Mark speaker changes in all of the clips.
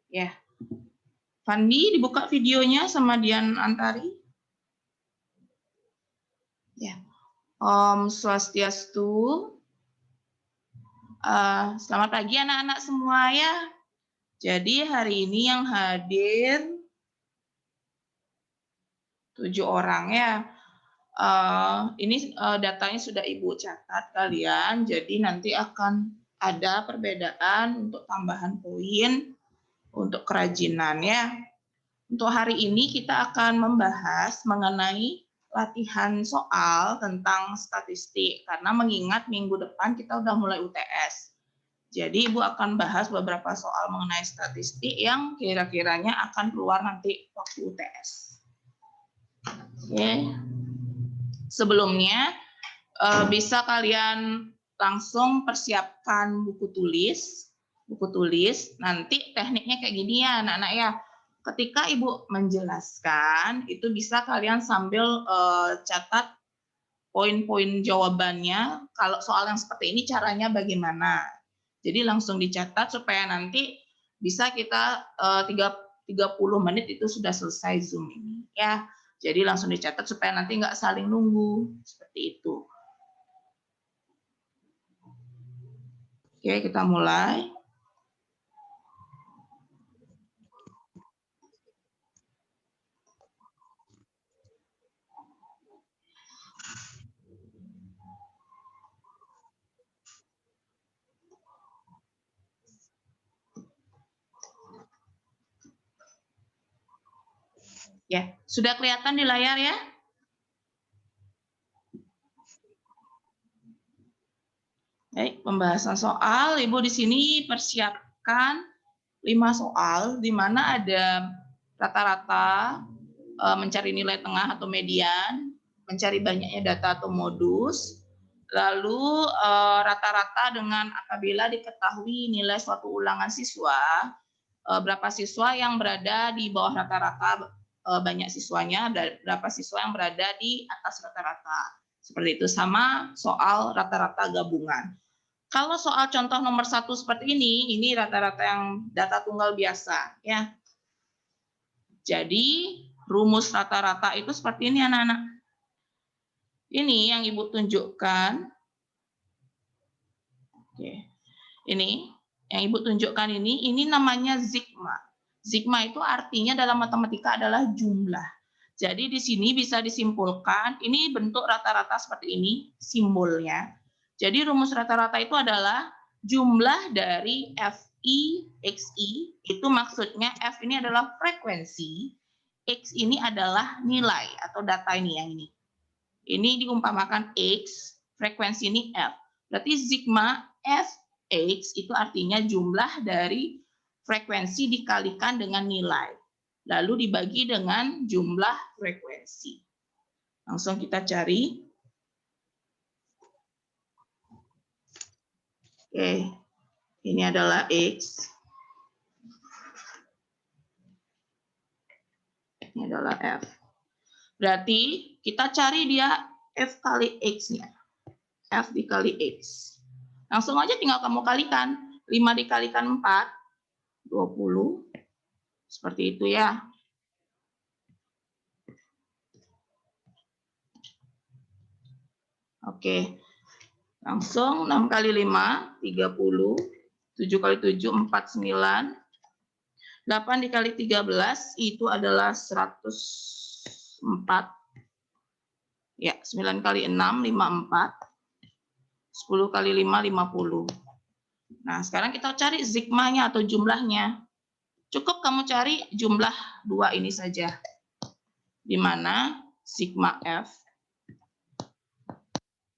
Speaker 1: Ya. Fandi, dibuka videonya sama Dian Antari. Ya. Om Swastiastu. Selamat pagi anak-anak semua ya. Jadi hari ini yang hadir 7 orang ya. Ini datanya sudah Ibu catat kalian. Jadi nanti akan ada perbedaan untuk tambahan poin untuk kerajinan ya. Untuk hari ini kita akan membahas mengenai latihan soal tentang statistik karena mengingat minggu depan kita udah mulai UTS. Jadi Ibu akan bahas beberapa soal mengenai statistik yang kira-kiranya akan keluar nanti waktu UTS. Oke. Sebelumnya bisa kalian langsung persiapkan buku tulis. Nanti tekniknya kayak gini ya anak-anak ya. Ketika Ibu menjelaskan, itu bisa kalian sambil catat poin-poin jawabannya. Kalau soal yang seperti ini caranya bagaimana. Jadi langsung dicatat supaya nanti bisa kita 30 menit itu sudah selesai Zoom ini. Ya, jadi langsung dicatat supaya nanti nggak saling nunggu. Seperti itu. Oke, kita mulai. Ya, sudah kelihatan di layar ya? Baik, pembahasan soal. Ibu di sini persiapkan 5 soal, di mana ada rata-rata, mencari nilai tengah atau median, mencari banyaknya data atau modus, lalu rata-rata dengan apabila diketahui nilai suatu ulangan siswa, berapa siswa yang berada di bawah rata-rata banyak siswanya, berapa siswa yang berada di atas rata-rata. Seperti itu, sama soal rata-rata gabungan. Kalau soal contoh nomor 1 seperti ini rata-rata yang data tunggal biasa ya. Jadi rumus rata-rata itu seperti ini anak-anak. Ini yang Ibu tunjukkan. Oke. Ini yang Ibu tunjukkan ini namanya sigma. Sigma itu artinya dalam matematika adalah jumlah. Jadi di sini bisa disimpulkan ini bentuk rata-rata seperti ini simbolnya. Jadi rumus rata-rata itu adalah jumlah dari FI, XI, itu maksudnya F ini adalah frekuensi, X ini adalah nilai atau data ini yang ini. Ini diumpamakan X, frekuensi ini F. Berarti sigma Fx itu artinya jumlah dari frekuensi dikalikan dengan nilai. Lalu dibagi dengan jumlah frekuensi. Langsung kita cari. Oke, ini adalah X. Ini adalah F. Berarti kita cari dia F kali X-nya. F dikali X. Langsung aja tinggal kamu kalikan. 5 dikalikan 4, 20. Seperti itu ya. Oke. Langsung 6 kali 5, 30. 7 kali 7, 49. 8 dikali 13, itu adalah 104. Ya, 9 kali 6, 54. 10 kali 5, 50. Nah, sekarang kita cari sigmanya atau jumlahnya. Cukup kamu cari jumlah 2 ini saja. Di mana sigma F.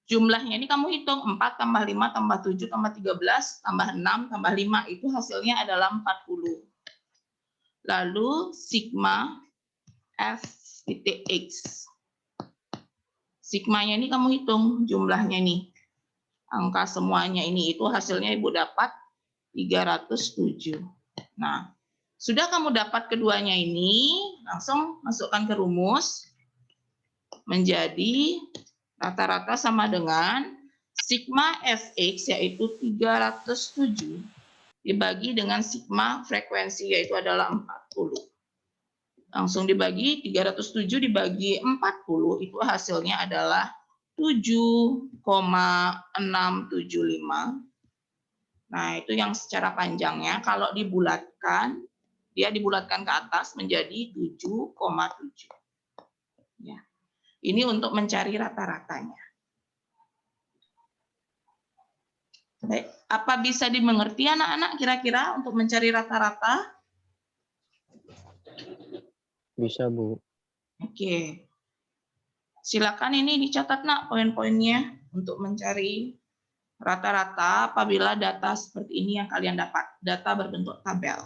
Speaker 1: Jumlahnya ini kamu hitung 4 tambah 5 tambah 7 tambah 13 tambah 6 tambah 5 itu hasilnya adalah 40. Lalu sigma F titik X. Sigmanya ini kamu hitung jumlahnya nih. Angka semuanya ini itu hasilnya Ibu dapat 307. Nah, sudah kamu dapat keduanya ini, langsung masukkan ke rumus. Menjadi rata-rata sama dengan sigma Fx yaitu 307 dibagi dengan sigma frekuensi, yaitu adalah 40. Langsung dibagi 307 dibagi 40, itu hasilnya adalah 7,675. Nah, itu yang secara panjangnya. Kalau dibulatkan, dia dibulatkan ke atas menjadi 7,7. Ya. Ini untuk mencari rata-ratanya. Baik, apa bisa dimengerti anak-anak kira-kira untuk mencari rata-rata?
Speaker 2: Bisa, Bu.
Speaker 1: Oke. Silakan ini dicatat, Nak, poin-poinnya untuk mencari rata-rata apabila data seperti ini yang kalian dapat, data berbentuk tabel.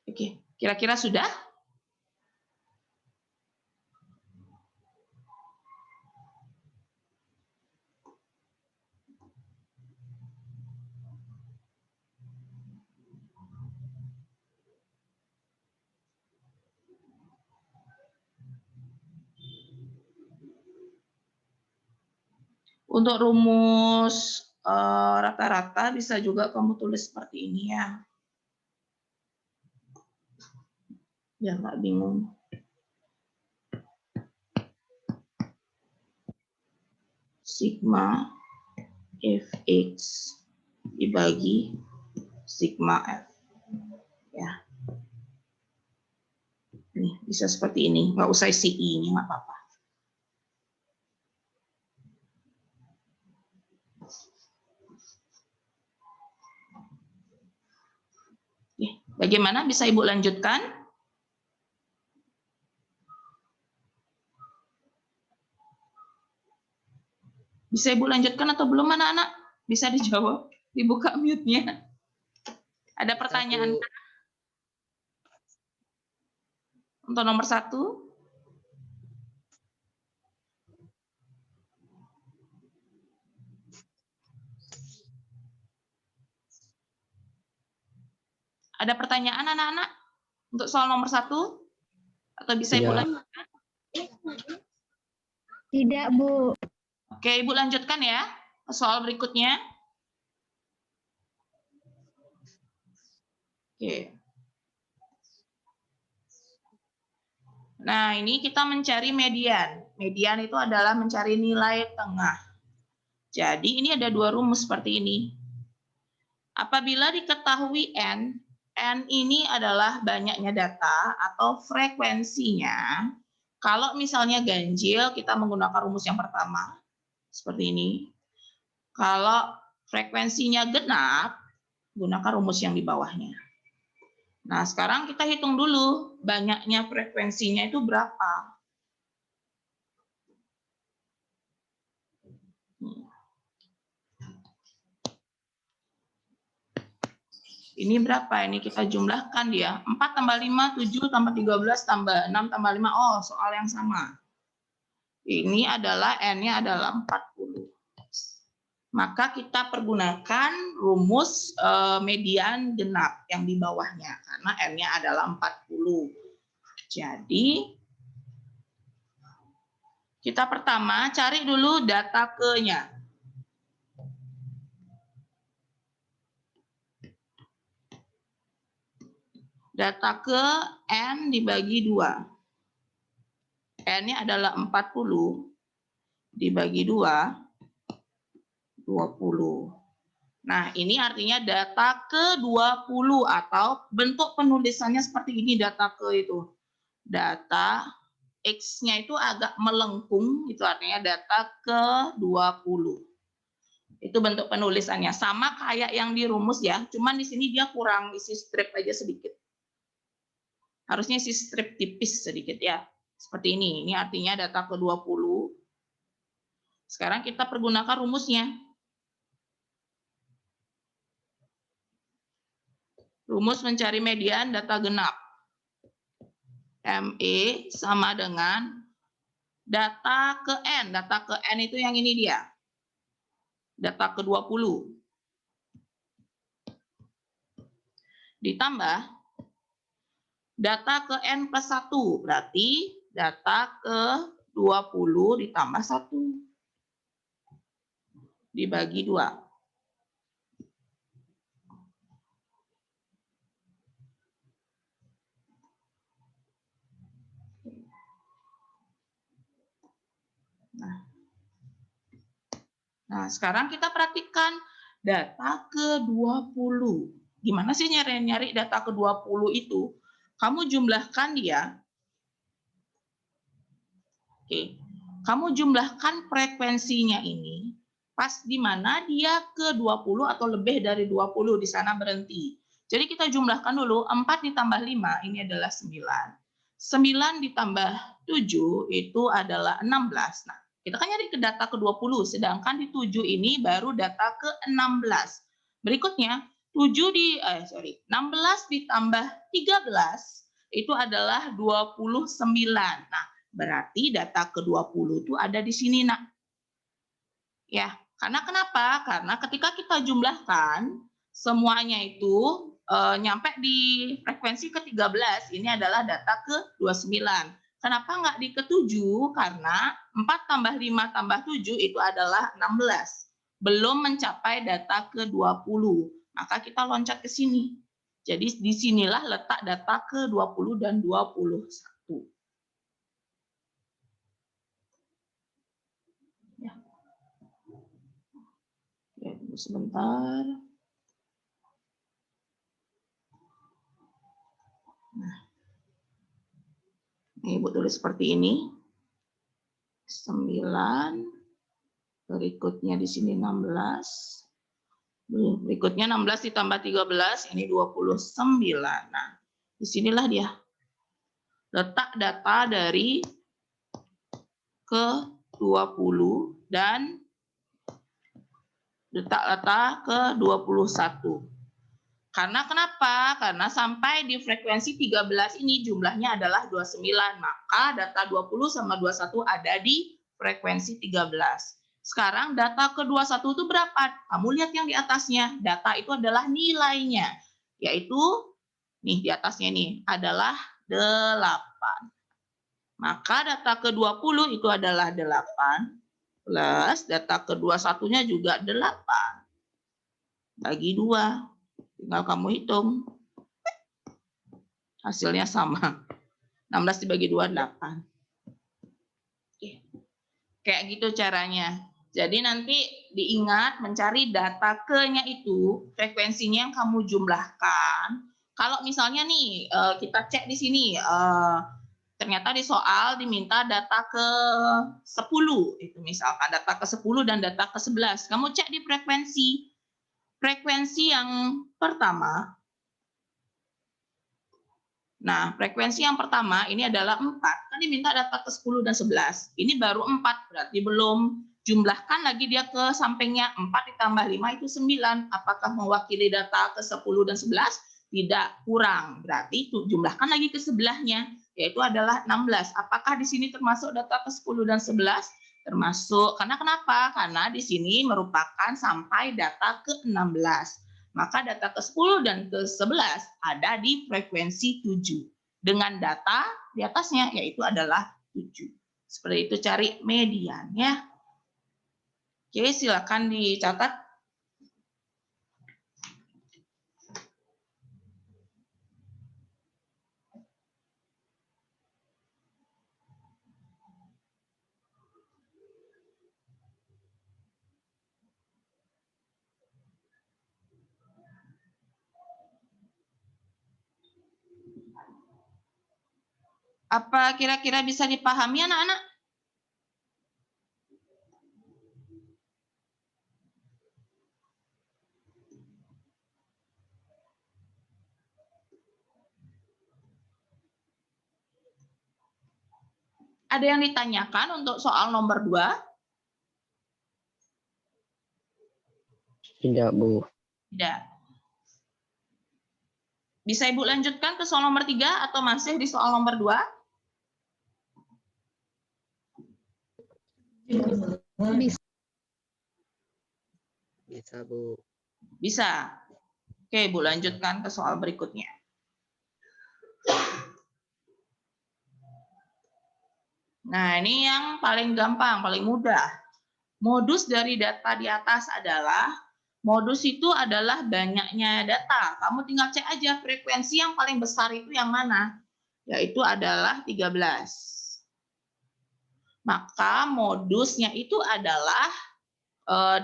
Speaker 1: Oke, kira-kira sudah? Untuk rumus rata-rata bisa juga kamu tulis seperti ini ya. Biar nggak bingung. Sigma fx dibagi sigma f. Ya. Nih, bisa seperti ini. Nggak usah isi i, ini nggak apa-apa. Bagaimana? Bisa Ibu lanjutkan? Bisa Ibu lanjutkan atau belum anak-anak? Bisa dijawab, dibuka mute-nya. Ada pertanyaan? Untuk nomor 1? Ada pertanyaan anak-anak? Untuk soal nomor 1? Atau bisa Ibu lanjutkan?
Speaker 3: Tidak, Bu.
Speaker 1: Oke, Ibu lanjutkan ya. Soal berikutnya. Oke. Nah, ini kita mencari median. Median itu adalah mencari nilai tengah. Jadi, ini ada dua rumus seperti ini. Apabila diketahui N ini adalah banyaknya data atau frekuensinya. Kalau misalnya ganjil, kita menggunakan rumus yang pertama. Seperti ini. Kalau frekuensinya genap, gunakan rumus yang di bawahnya. Nah, sekarang kita hitung dulu banyaknya frekuensinya itu berapa. Ini berapa? Ini kita jumlahkan dia. 4 tambah 5, 7 tambah 13 tambah 6 tambah 5. Oh, soal yang sama. Ini adalah N-nya adalah 40. Maka kita pergunakan rumus median genap yang di bawahnya. Karena N-nya adalah 40. Jadi, kita pertama cari dulu data ke-nya. Data ke N dibagi 2. N-nya adalah 40 dibagi 2, 20. Nah, ini artinya data ke-20 atau bentuk penulisannya seperti ini data ke itu. Data X-nya itu agak melengkung, itu artinya data ke-20. Itu bentuk penulisannya. Sama kayak yang di rumus ya, cuman di sini dia kurang isi strip aja sedikit. Harusnya isi strip tipis sedikit ya. Seperti ini. Ini artinya data ke-20. Sekarang kita pergunakan rumusnya. Rumus mencari median data genap. ME sama dengan data ke N. Data ke N itu yang ini dia. Data ke-20. Ditambah Data ke N plus 1, berarti data ke 20 ditambah 1. Dibagi 2. Nah, sekarang kita perhatikan data ke 20. Gimana sih nyari data ke 20 itu? Kamu jumlahkan dia. Oke. Kamu jumlahkan frekuensinya ini pas di mana dia ke 20 atau lebih dari 20 di sana berhenti. Jadi kita jumlahkan dulu 4 ditambah 5 ini adalah 9. 9 ditambah 7 itu adalah 16. Nah, kita kan nyari ke data ke 20, sedangkan di 7 ini baru data ke 16. Berikutnya, 16 ditambah 13 itu adalah 29. Nah, berarti data ke-20 itu ada di sini, Nak. Ya, karena kenapa? Karena ketika kita jumlahkan, semuanya itu nyampe di frekuensi ke-13, ini adalah data ke-29. Kenapa nggak di ke-7? Karena 4 tambah 5 tambah 7 itu adalah 16. Belum mencapai data ke-20. Maka kita loncat ke sini. Jadi disinilah letak data ke-20 dan 21. Ya, sebentar. Nah, ini Ibu tulis seperti ini. 9, berikutnya di sini 16. Berikutnya 16 ditambah 13, ini 29. Nah, disinilah dia. Letak data dari ke-20 dan letak ke-21. Karena kenapa? Karena sampai di frekuensi 13 ini jumlahnya adalah 29. Maka data 20 sama 21 ada di frekuensi 13. Sekarang data ke-21 itu berapa? Kamu lihat yang di atasnya. Data itu adalah nilainya. Yaitu, nih di atasnya ini adalah 8. Maka data ke-20 itu adalah 8. Plus data ke-21-nya juga 8. Bagi 2. Tinggal kamu hitung. Hasilnya sama. 16 dibagi 2, 8. Oke. Kayak gitu caranya. Jadi nanti diingat mencari data ke-nya itu, frekuensinya yang kamu jumlahkan. Kalau misalnya nih, kita cek di sini, ternyata di soal diminta data ke-10. Itu misalkan data ke-10 dan data ke-11. Kamu cek di frekuensi. Frekuensi yang pertama. Nah, frekuensi yang pertama ini adalah 4. Kan diminta data ke-10 dan 11. Ini baru 4, berarti belum. Jumlahkan lagi dia ke sampingnya. 4 ditambah 5 itu 9. Apakah mewakili data ke-10 dan 11? Tidak, kurang. Berarti jumlahkan lagi ke sebelahnya, yaitu adalah 16. Apakah di sini termasuk data ke-10 dan 11? Termasuk. Karena kenapa? Karena di sini merupakan sampai data ke-16. Maka data ke-10 dan ke-11 ada di frekuensi 7. Dengan data di atasnya, yaitu adalah 7. Seperti itu cari median ya. Oke, silakan dicatat. Apa kira-kira bisa dipahami anak-anak? Ada yang ditanyakan untuk soal nomor 2?
Speaker 2: Tidak, Bu.
Speaker 1: Tidak. Bisa Ibu lanjutkan ke soal nomor 3 atau masih di soal nomor 2?
Speaker 3: Bisa.
Speaker 2: Bisa, Bu.
Speaker 1: Bisa. Oke, Ibu lanjutkan ke soal berikutnya. Nah, ini yang paling gampang, paling mudah. Modus dari data di atas adalah, modus itu adalah banyaknya data. Kamu tinggal cek aja frekuensi yang paling besar itu yang mana, yaitu adalah 13. Maka modusnya itu adalah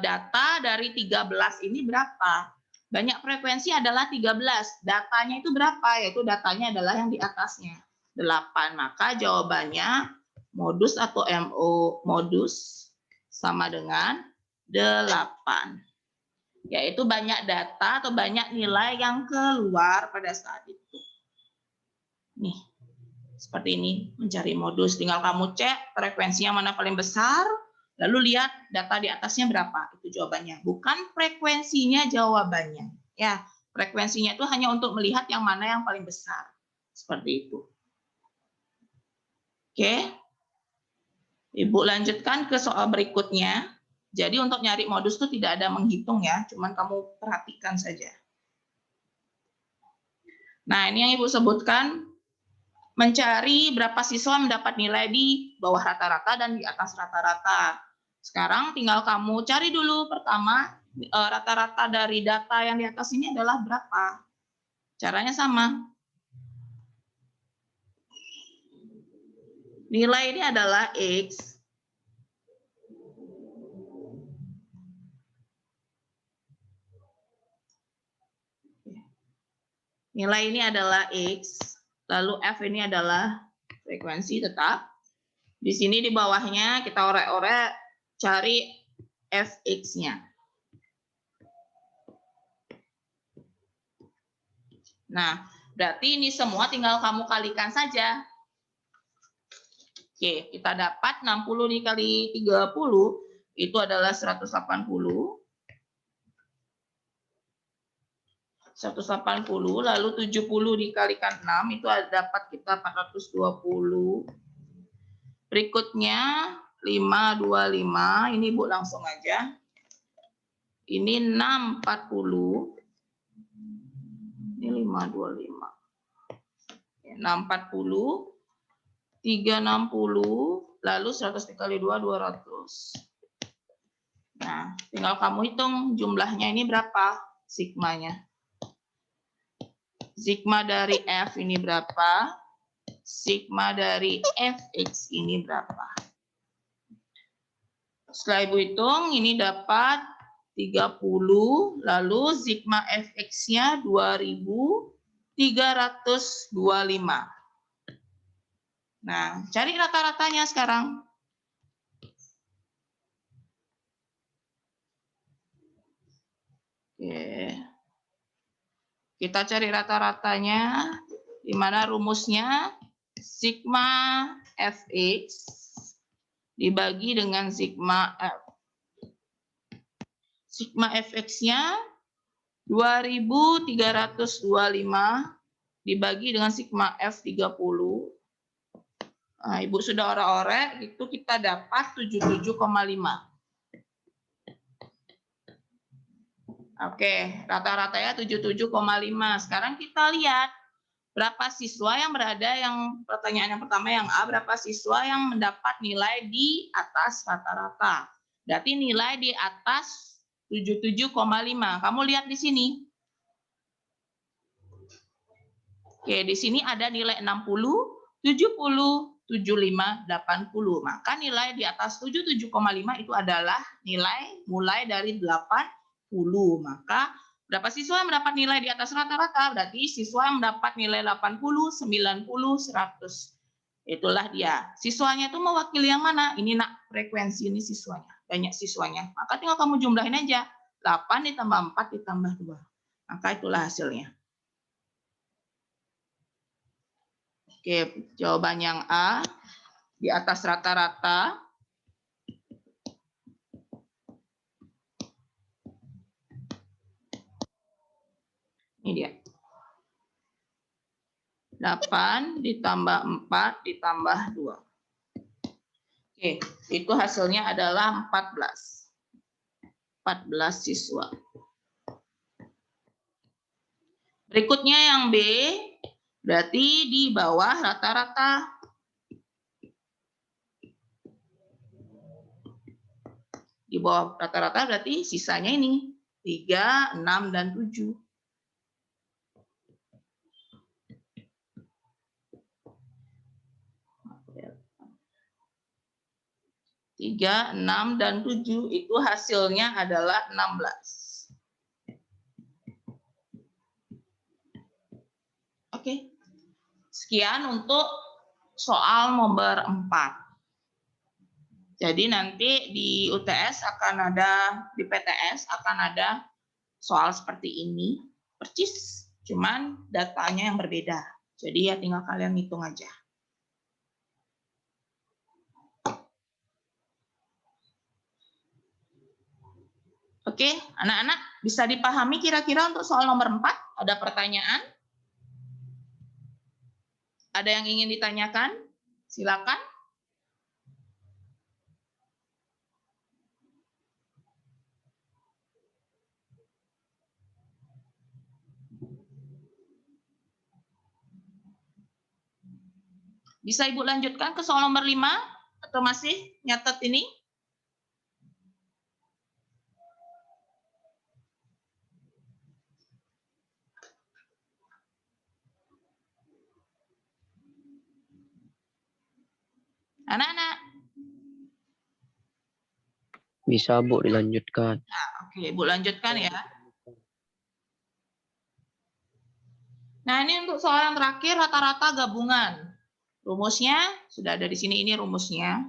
Speaker 1: data dari 13 ini berapa. Banyak frekuensi adalah 13. Datanya itu berapa? Yaitu datanya adalah yang di atasnya, 8. Maka jawabannya modus atau MO modus sama dengan 8. Yaitu banyak data atau banyak nilai yang keluar pada saat itu. Nih, seperti ini, mencari modus. Tinggal kamu cek frekuensi yang mana paling besar, lalu lihat data di atasnya berapa. Itu jawabannya. Bukan frekuensinya jawabannya. Ya, frekuensinya itu hanya untuk melihat yang mana yang paling besar. Seperti itu. Oke. Ibu lanjutkan ke soal berikutnya. Jadi untuk nyari modus itu tidak ada menghitung ya, cuman kamu perhatikan saja. Nah, ini yang Ibu sebutkan, mencari berapa siswa mendapat nilai di bawah rata-rata dan di atas rata-rata. Sekarang tinggal kamu cari dulu pertama, rata-rata dari data yang di atas ini adalah berapa. Caranya sama. Nilai ini adalah X. Nilai ini adalah X, lalu F ini adalah frekuensi tetap. Di sini di bawahnya kita orek-orek cari Fx-nya. Nah, berarti ini semua tinggal kamu kalikan saja. Oke, kita dapat 60 dikali 30 itu adalah 180. 180, lalu 70 dikalikan 6 itu dapat kita 420. Berikutnya 525, ini Bu langsung aja. Ini 640. Ini 525. 640. 360, lalu 100 dikali 2, 200. Nah, tinggal kamu hitung jumlahnya ini berapa, sigmanya. Sigma dari F ini berapa, sigma dari Fx ini berapa. Setelah Ibu hitung, ini dapat 30, lalu sigma Fx-nya 2325. Nah, cari rata-ratanya sekarang. Oke. Kita cari rata-ratanya, di mana rumusnya sigma Fx dibagi dengan sigma F. Sigma Fx-nya 2325 dibagi dengan sigma F 30. Nah, Ibu sudah orek-orek, itu kita dapat 77,5. Oke, rata-ratanya 77,5. Sekarang kita lihat berapa siswa yang berada, yang pertanyaan yang pertama yang A, berapa siswa yang mendapat nilai di atas rata-rata. Berarti nilai di atas 77,5. Kamu lihat di sini. Oke, di sini ada nilai 60, 70, 75, 80. Maka nilai di atas 77,5 itu adalah nilai mulai dari 80. Maka berapa siswa yang mendapat nilai di atas rata-rata? Berarti siswa yang mendapat nilai 80, 90, 100. Itulah dia. Siswanya itu mewakili yang mana? Ini nak, frekuensi ini siswanya. Banyak siswanya. Maka tinggal kamu jumlahin aja. 8 ditambah 4 ditambah 2. Maka itulah hasilnya. Oke, jawaban yang A di atas rata-rata. Ini dia. 8 ditambah 4 ditambah 2. Oke, itu hasilnya adalah 14. 14 siswa. Berikutnya yang B, berarti di bawah rata-rata. Di bawah rata-rata berarti sisanya ini 3, 6, dan 7. 3, 6, dan 7 itu hasilnya adalah 16. Oke. Sekian untuk soal nomor 4. Jadi nanti di UTS akan ada, di PTS akan ada soal seperti ini, persis, cuman datanya yang berbeda. Jadi ya tinggal kalian hitung aja. Oke, anak-anak bisa dipahami kira-kira untuk soal nomor 4? Ada pertanyaan? Ada yang ingin ditanyakan? Silakan. Bisa Ibu lanjutkan ke soal nomor 5? Atau masih nyatet ini? Anak-anak.
Speaker 2: Bisa Bu dilanjutkan.
Speaker 1: Nah, oke, Ibu lanjutkan ya. Nah, ini untuk soal yang terakhir rata-rata gabungan. Rumusnya sudah ada di sini, ini rumusnya.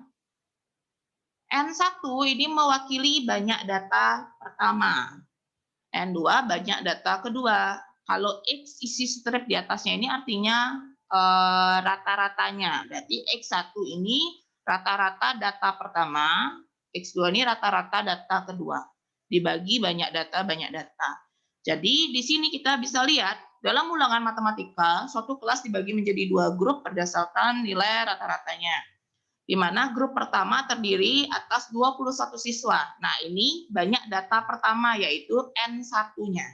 Speaker 1: N1 ini mewakili banyak data pertama. N2 banyak data kedua. Kalau X isi strip di atasnya ini artinya rata-ratanya. Berarti X1 ini rata-rata data pertama, X2 ini rata-rata data kedua. Dibagi banyak data. Jadi di sini kita bisa lihat dalam ulangan matematika, suatu kelas dibagi menjadi 2 grup berdasarkan nilai rata-ratanya. Di mana grup pertama terdiri atas 21 siswa. Nah, ini banyak data pertama yaitu N1-nya.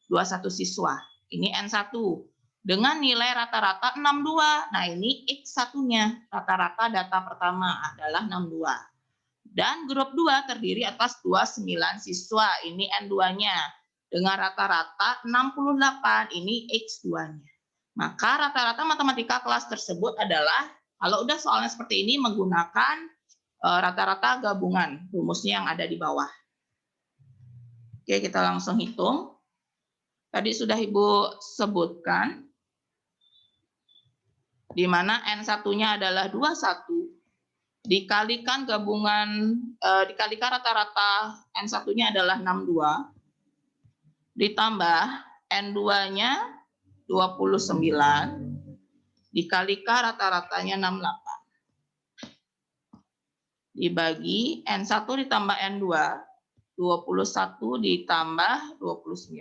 Speaker 1: 21 siswa. Ini N1. Dengan nilai rata-rata 62. Nah, ini X1-nya. Rata-rata data pertama adalah 62. Dan grup 2 terdiri atas 29 siswa. Ini N2-nya. Dengan rata-rata 68. Ini X2-nya. Maka rata-rata matematika kelas tersebut adalah, kalau udah soalnya seperti ini, menggunakan rata-rata gabungan. Rumusnya yang ada di bawah. Oke, kita langsung hitung. Tadi sudah Ibu sebutkan. Di mana N1-nya adalah 21. Dikalikan gabungan, dikalikan rata-rata N1-nya adalah 62. Ditambah N2-nya 29. Dikalikan rata-ratanya 68. Dibagi N1 ditambah N2, 21 ditambah 29.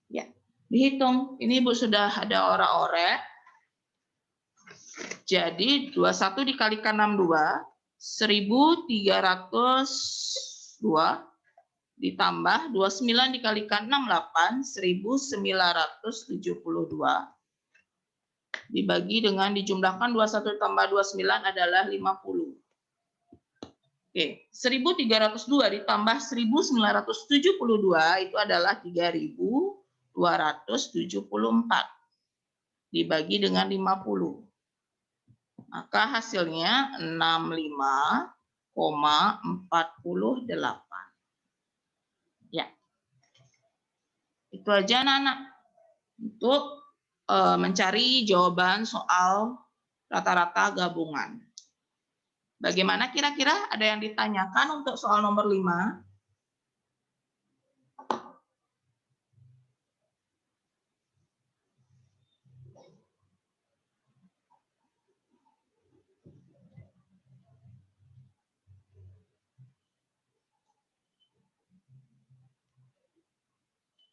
Speaker 1: Ya, dihitung. Ini Ibu sudah ada ora-orek. Jadi 21 dikalikan 62, 1302 ditambah 29 dikalikan 68, 1972. Dibagi dengan dijumlahkan 21 tambah 29 adalah 50. Oke, 1302 ditambah 1972 itu adalah 3274. Dibagi dengan 50. Maka hasilnya 65,48. Ya. Itu aja anak-anak untuk mencari jawaban soal rata-rata gabungan. Bagaimana kira-kira, ada yang ditanyakan untuk soal nomor 5?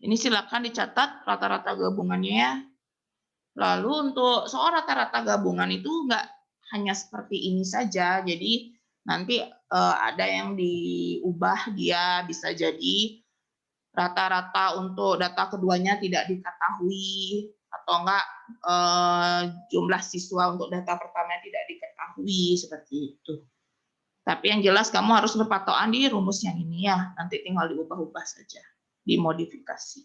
Speaker 1: Ini silakan dicatat rata-rata gabungannya ya. Lalu untuk soal rata-rata gabungan itu enggak hanya seperti ini saja. Jadi nanti ada yang diubah, dia bisa jadi rata-rata untuk data keduanya tidak diketahui, atau enggak jumlah siswa untuk data pertama tidak diketahui, seperti itu. Tapi yang jelas kamu harus berpatokan di rumus yang ini ya. Nanti tinggal diubah-ubah saja, dimodifikasi.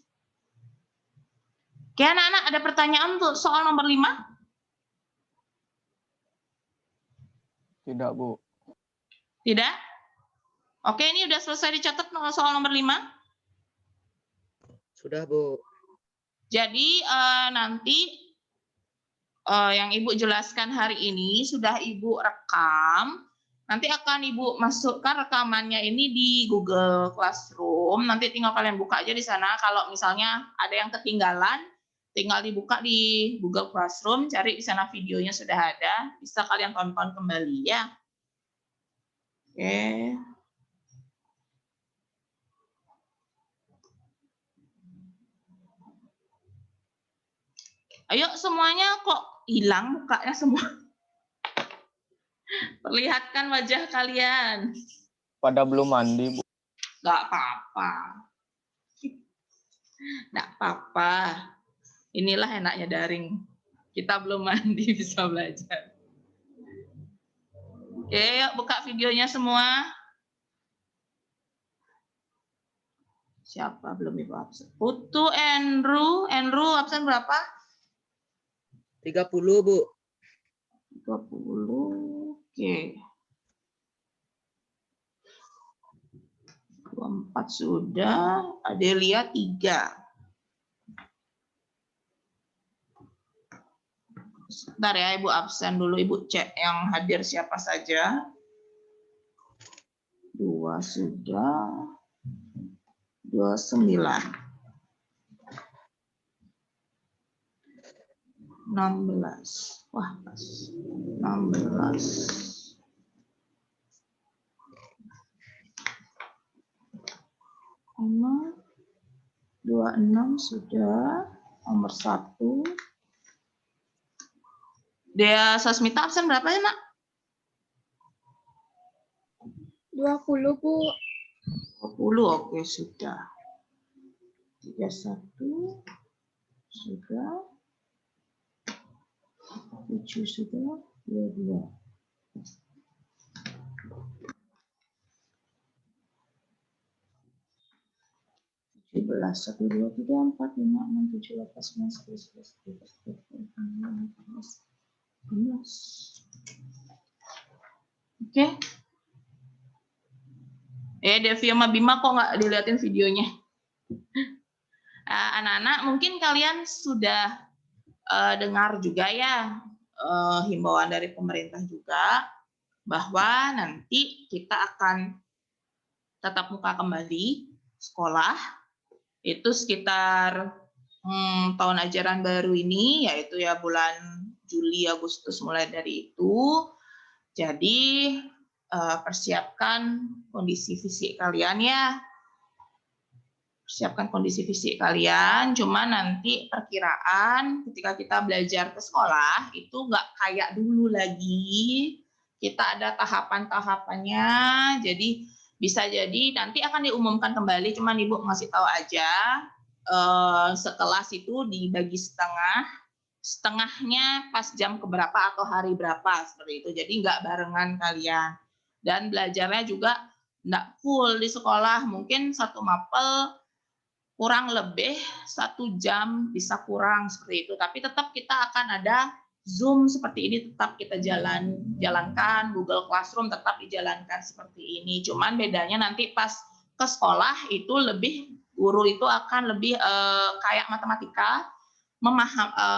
Speaker 1: Oke anak-anak, ada pertanyaan untuk soal nomor 5?
Speaker 3: Tidak, Bu.
Speaker 1: Tidak? Oke, ini udah selesai dicatat soal nomor 5?
Speaker 2: Sudah, Bu.
Speaker 1: Jadi nanti yang Ibu jelaskan hari ini sudah Ibu rekam. Nanti akan Ibu masukkan rekamannya ini di Google Classroom. Nanti tinggal kalian buka aja di sana. Kalau misalnya ada yang ketinggalan, tinggal dibuka di Google Classroom, cari di sana videonya sudah ada. Bisa kalian tonton kembali ya. Oke. Ayo semuanya, kok hilang mukanya semua? Perlihatkan wajah kalian.
Speaker 3: Pada belum mandi, Bu.
Speaker 1: Nggak apa-apa. Nggak apa-apa. Inilah enaknya daring. Kita belum mandi bisa belajar. Oke, yuk buka videonya semua. Siapa belum Ibu absen? Putu, Andrew. Andrew absen berapa?
Speaker 2: 30, Bu.
Speaker 1: 30. Oke. 24 sudah. Adelia 3. Sebentar ya, Ibu absen dulu. Ibu cek yang hadir siapa saja. 2 sudah. 29. 16. Wah, pas. 16. 26 sudah. Nomor 1. Dea Sasmita absen berapa ya, Nak?
Speaker 4: 20, Bu.
Speaker 1: 20, oke sudah. 31 sudah. 7 sudah. 22. 17, 1, 2, 3, 4, 5, 6, 7, 8, 9, 10, 11, 12, 13, 14, 15. Oke. Devi sama Bima kok nggak dilihatin videonya? Anak-anak, mungkin kalian sudah dengar juga ya himbauan dari pemerintah juga bahwa nanti kita akan tatap muka kembali sekolah itu sekitar tahun ajaran baru ini, yaitu ya bulan Juli Agustus mulai dari itu. Jadi persiapkan kondisi fisik kalian ya. Persiapkan kondisi fisik kalian, cuma nanti perkiraan ketika kita belajar ke sekolah itu nggak kayak dulu lagi. Kita ada tahapan-tahapannya, jadi bisa jadi nanti akan diumumkan kembali, cuman Ibu ngasih tahu aja sekelas itu dibagi setengahnya pas jam keberapa atau hari berapa seperti itu. Jadi nggak barengan kalian. Dan belajarnya juga nggak full di sekolah, mungkin satu mapel kurang lebih 1 jam bisa kurang seperti itu. Tapi tetap kita akan ada Zoom seperti ini, tetap kita jalankan, Google Classroom tetap dijalankan seperti ini. Cuman bedanya nanti pas ke sekolah itu lebih, guru itu akan lebih kayak matematika,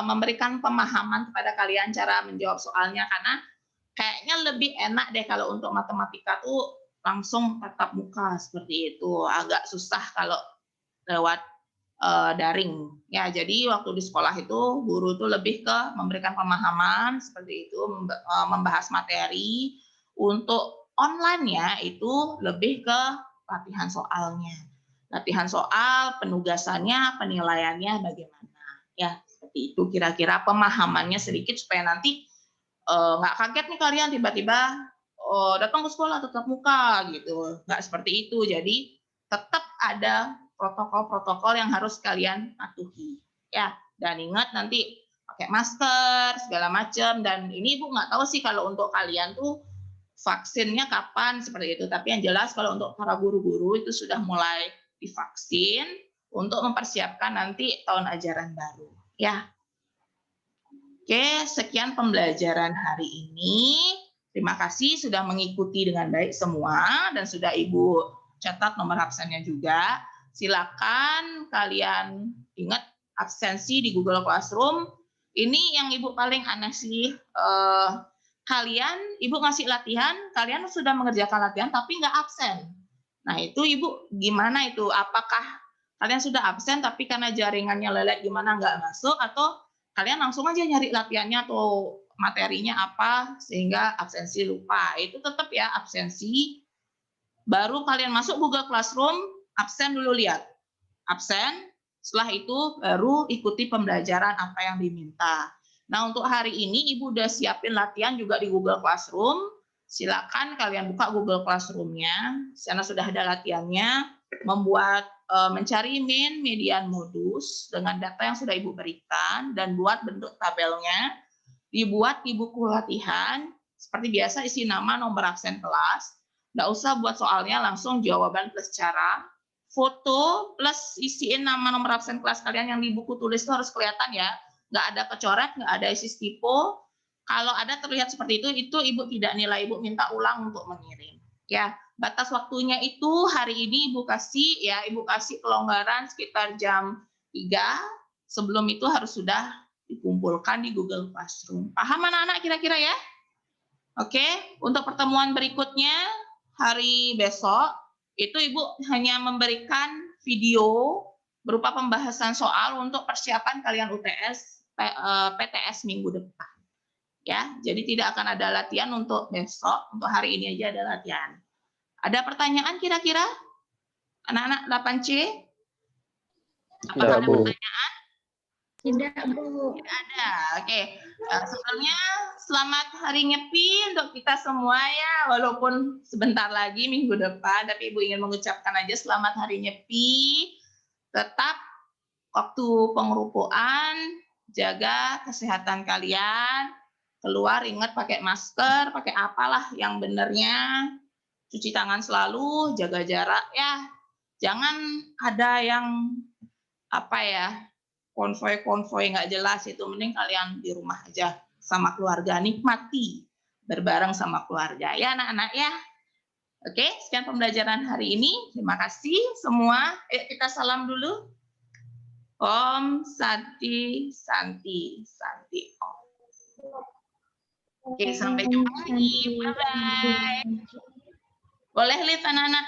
Speaker 1: memberikan pemahaman kepada kalian cara menjawab soalnya, karena kayaknya lebih enak deh kalau untuk matematika tuh langsung tatap muka seperti itu. Agak susah kalau lewat daring ya. Jadi waktu di sekolah itu guru itu lebih ke memberikan pemahaman seperti itu, membahas materi. Untuk online-nya itu lebih ke latihan soalnya. Latihan soal, penugasannya, penilaiannya bagaimana. Ya, seperti itu kira-kira pemahamannya sedikit supaya nanti nggak kaget nih kalian tiba-tiba datang ke sekolah tetap muka gitu. Nggak seperti itu. Jadi tetap ada protokol-protokol yang harus kalian patuhi ya. Dan ingat nanti pakai masker segala macam. Dan ini Ibu nggak tahu sih kalau untuk kalian tuh vaksinnya kapan seperti itu. Tapi yang jelas kalau untuk para guru-guru itu sudah mulai divaksin untuk mempersiapkan nanti tahun ajaran baru. Ya. Oke, sekian pembelajaran hari ini. Terima kasih sudah mengikuti dengan baik semua dan sudah Ibu catat nomor absennya juga. Silakan kalian ingat absensi di Google Classroom. Ini yang Ibu paling aneh sih. Kalian, Ibu ngasih latihan, kalian sudah mengerjakan latihan tapi nggak absen. Nah itu Ibu gimana itu? Apakah kalian sudah absen tapi karena jaringannya lelet gimana nggak masuk, atau kalian langsung aja nyari latihannya atau materinya apa sehingga absensi lupa? Itu tetap ya absensi. Baru kalian masuk Google Classroom, absen dulu, lihat. Absen, setelah itu baru ikuti pembelajaran apa yang diminta. Nah, untuk hari ini Ibu udah siapin latihan juga di Google Classroom. Silakan kalian buka Google Classroom-nya. Di sana sudah ada latihannya. Membuat mencari min, median, modus dengan data yang sudah Ibu berikan dan buat bentuk tabelnya. Dibuat di buku latihan. Seperti biasa isi nama, nomor absen kelas. Nggak usah buat soalnya, langsung jawaban plus cara. Foto plus isiin nama, nomor absen kelas kalian yang di buku tulis itu harus kelihatan ya. Nggak ada kecoret, nggak ada isi typo. Kalau ada terlihat seperti itu Ibu tidak nilai, Ibu minta ulang untuk mengirim. Ya, batas waktunya itu hari ini Ibu kasih kelonggaran sekitar jam 3. Sebelum itu harus sudah dikumpulkan di Google Classroom. Paham anak-anak kira-kira ya? Oke, untuk pertemuan berikutnya hari besok itu Ibu hanya memberikan video berupa pembahasan soal untuk persiapan kalian UTS PTS minggu depan. Ya, jadi tidak akan ada latihan untuk besok, untuk hari ini aja ada latihan. Ada pertanyaan kira-kira? Anak-anak 8C? Apakah ada pertanyaan?
Speaker 4: Tidak, Bu.
Speaker 1: Tidak ada. Oke. Sebelumnya selamat hari Nyepi untuk kita semua ya, walaupun sebentar lagi minggu depan, tapi Ibu ingin mengucapkan aja selamat hari Nyepi. Tetap waktu pengerupuan, jaga kesehatan kalian. Keluar ingat pakai masker, pakai apalah yang benernya. Cuci tangan selalu, jaga jarak ya. Jangan ada yang konvoy nggak jelas, itu mending kalian di rumah aja sama keluarga, nikmati berbareng sama keluarga ya anak-anak ya. Oke, sekian pembelajaran hari ini. Terima kasih semua. Kita salam dulu. Om Santi Santi Santi Om. Oke, sampai jumpa lagi. Bye-bye. Boleh lihat anak-anak.